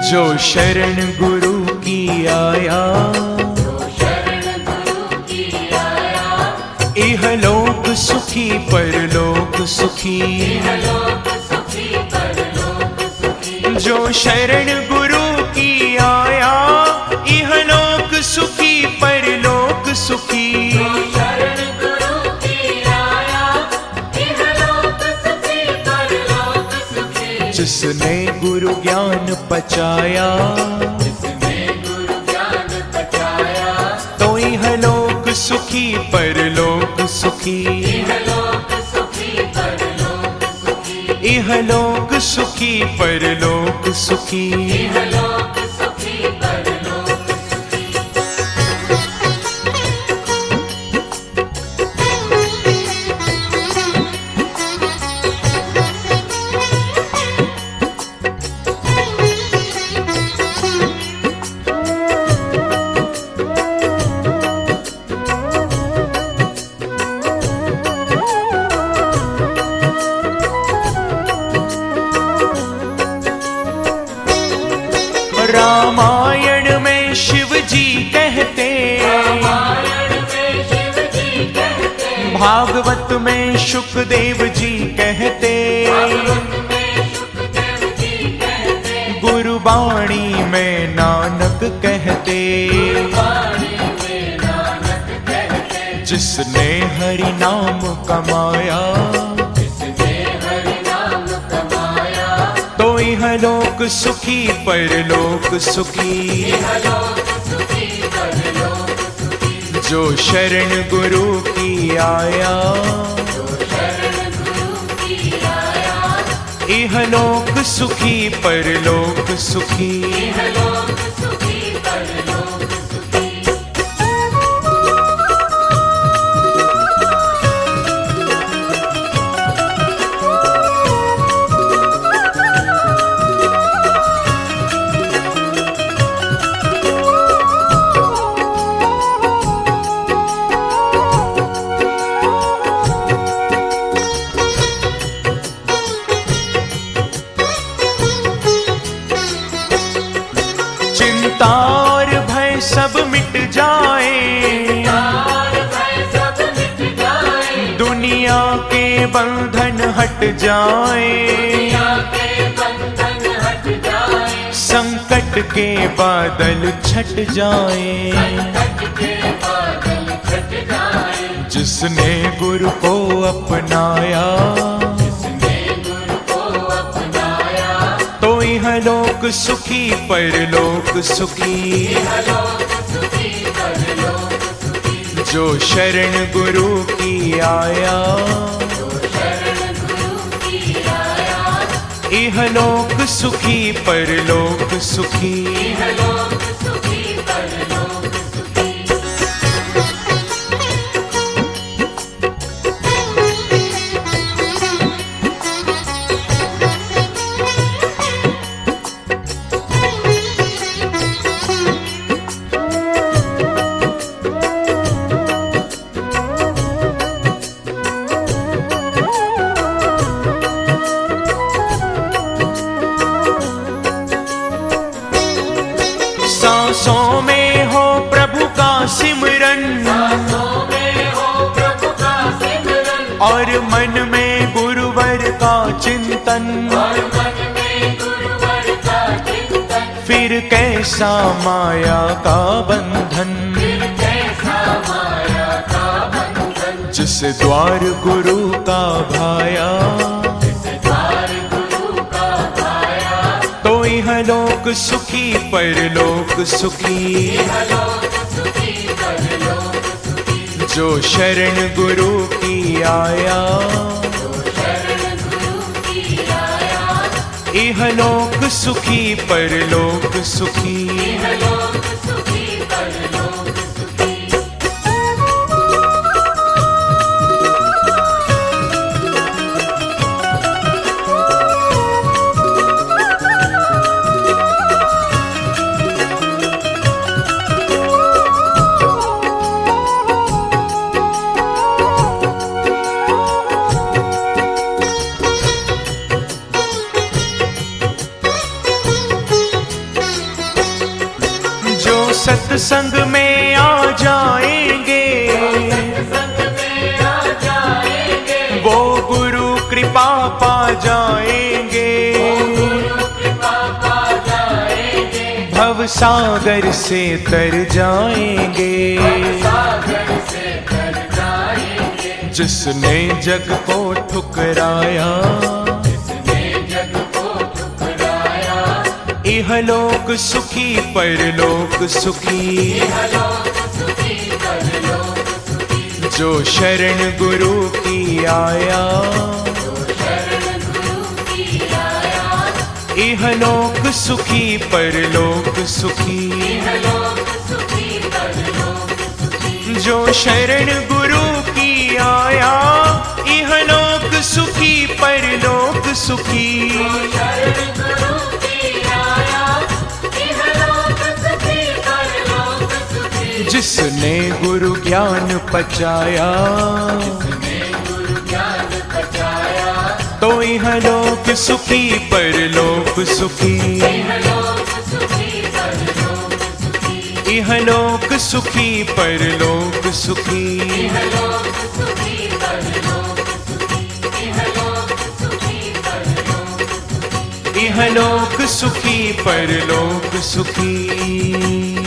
जो शरण गुरु की आया, इहलोक सुखी परलोक सुखी। जो शरण गुरु की आया, इहलोक सुखी परलोक सुखी। जिसने गुरु ज्ञान पचाया, तो इहलोक सुखी परलोक सुखी। इहलोक सुखी परलोक सुखी। रामायण में शिव जी कहते, भागवत में शुकदेव जी कहते, गुरुबाणी में नानक कहते। जिसने हरि नाम कमाया, तो इहलोक सुखी परलोक सुखी। जो शरण गुरु की आया, इहलोक सुखी परलोक सुखी। तार भय सब मिट जाए, दुनिया के बंधन हट जाए। संकट के बादल छट जाए। जिसने गुरु को अपनाया, तो इहलोक सुखी परलोक सुखी। जो शरण गुरु की आया, इहलोक सुखी परलोक सुखी। सांसों में हो प्रभु का सिमरन, और मन में गुरुवर का चिंतन। फिर कैसा माया का बंधन। जिस द्वार गुरु का भाया, तो इहलोक सुखी परलोक सुखी। जो शरण गुरु की आया, इहलोक सुखी परलोक सुखी। सत्संग में आ जाएंगे, वो गुरु कृपा पा जाएंगे। भव सागर से तर जाएंगे, जिसने जग को ठुकराया, इहलोक सुखी परलोक सुखी। जो शरण गुरु की आया, इहलोक सुखी परलोक सुखी। जो शरण गुरु की आया, इहलोक सुखी परलोक सुखी। जिसने गुरु ज्ञान पचाया, तो इहलोक सुखी परलोक सुखी। इहलोक सुखी परलोक सुखी। इहलोक सुखी परलोक सुखी।